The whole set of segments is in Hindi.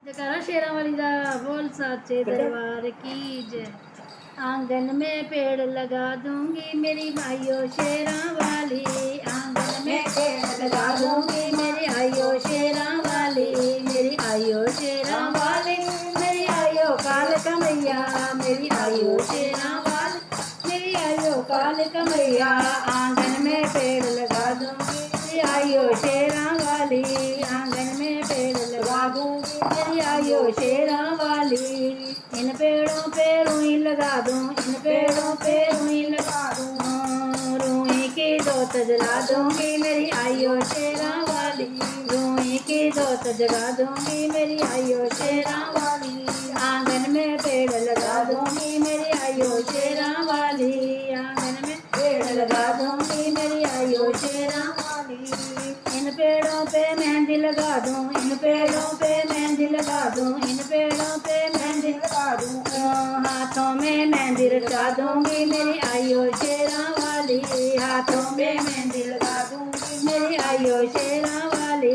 जयकारा शेरा वाली दा बोल साचे दरबार की जय। आंगन में पेड़ लगा दूंगी मेरी भाइयों शेरा वाली। आंगन में पेड़ लगा दूंगी मेरी आइयो शेरा वाली। मेरी आइयो शेरा वाली मेरी आइयो काल कमैया। मेरी आइयो शेरा वाली मेरी आइयो काल कमैया। आंगन में पेड़ लगा दूंगी मेरी आइयो शेरा वाली। आंगन में पेड़ लगा दूंगी मेरी आइयो शेरा वाली। इन पेड़ों पे रुई लगा दूं इन पेड़ों पे रुई लगा दूं। रुई की जोत जला दूंगी मेरी आइयो शेरा वाली। रुई की जोत जगा दूंगी मेरी आइयो शेरा वाली। आंगन में पेड़ लगा दूंगी मेरी आइयो शेरा वाली। आंगन में पेड़ लगा दूंगी मेरी आइयो शेरा वाली। इन पेड़ों पे मेहंदी लगा दूं इन पेड़ों पे मेहंदी लगा दूं इन पेड़ों पे मेहंदी लगा दूं। हाथों में मेहंदी रचा दूंगी मेरी आइयो शेरा वाली। हाथों में मेहंदी लगा दूंगी मेरी आइयो शेरा वाली।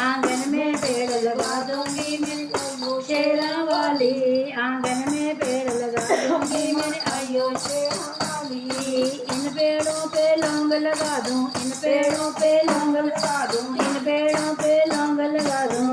आंगन में पेड़ लगा दूंगी मेरी आइयो शेरा वाली। आंगन में पेड़ लगा दूंगी मेरी आइयो शेरा वाली। इन पेड़ों पे लौंग लगा दूं इन पेड़ों पे लौंग लगा दूं इन पेड़ों पे लौंग लगा दूं।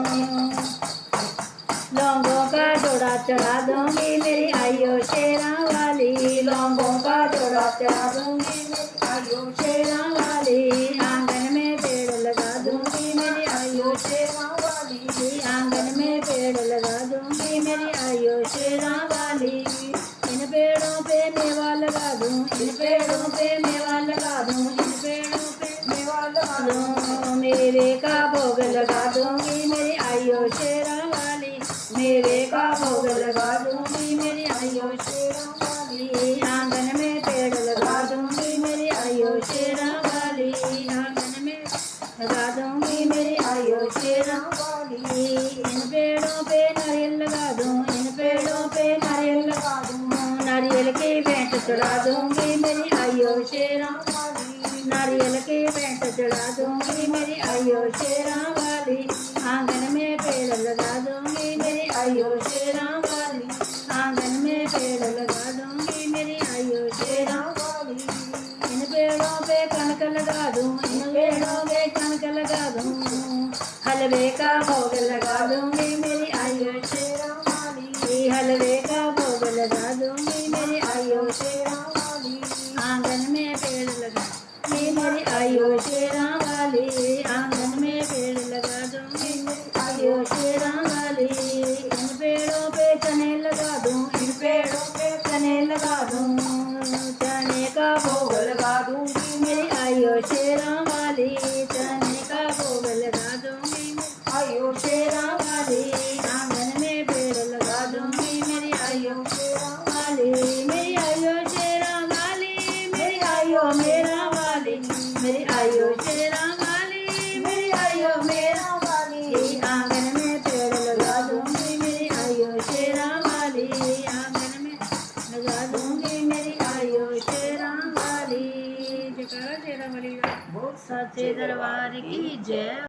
लौंगों का जोड़ा चढ़ा दूंगी मेरी आइयो शेरा वाली। लौंगों का जोड़ा चढ़ा दूंगी मेरी आइयो शेरा वाली। आंगन में पेड़ लगा दूंगी मेरी आइयो शेरा वाली। आंगन में पेड़ लगा दूंगी मेरी आइयो शेरा वाली। इन पेड़ों पे मेवा लगा दूं इन पेड़ों पे मेवा लगा दूं इन पेड़ों पे मेवा लगा दूं। मेवे का भोग लगा दूंगी मेरी आइयो शेरा वाली। मेवे का भोग लगा दूंगी मेरी आइयो शेरा वाली। आंगन में पेड़ लगा दूंगी मेरी आइयो शेरा वाली। आंगन में लगा दूंगी मेरी आइयो शेरा वाली। इन पेड़ों पे नारियल लगा दूं इन पेड़ों पे नारियल लगा दूं। नारियल की भेंट चढ़ा दूंगी मेरी आइयो शेरा वाली। नारियल की भेंट चढ़ा दूंगी मेरी आइयो शेरा वाली। आंगन में पेड़ लगा दूंगी मेरी आइयो शेरा वाली। आंगन में पेड़ लगा दूंगी मेरी आइयो शेरा वाली। इन पेड़ों पे कनक लगा दूं इन पेड़ों पे कनक लगा दूं। हलवे का भोग लगा दूंगी मेरी आइयो शेरा वाली। हलवे का भोग लगा दूंगी मेरी आइयो शेरा वाली। आंगन में पेड़ लगा मेरी आइयो शेरा वाली। आंगन में पेड़ लगा दूंगी मेरी आइयो शेरा वाली। इन पेड़ों पे चने लगा दूं इन पेड़ों पे चने लगा दूं। चने का भोग लगा दूंगी मेरी आइयो शेरा वाली। चने का भोग लगा दूंगी मेरी आइयो शेरा वाली। आंगन में पेड़ लगा दूंगी मेरी आइयो शेरा वाली। मेरी आइयो शेरा वाली मेरी आइयो मेरा वाली। मेरी आइयो शेरा वाली मेरी आइयो मेरा वाली। आंगन में पेड़ लगा दूंगी मेरी आइयो शेरा वाली। आंगन में लगा दूंगी मेरी आइयो शेरा वाली। जयकारा शेरा वाली दा बोल साचे दरबार की जय।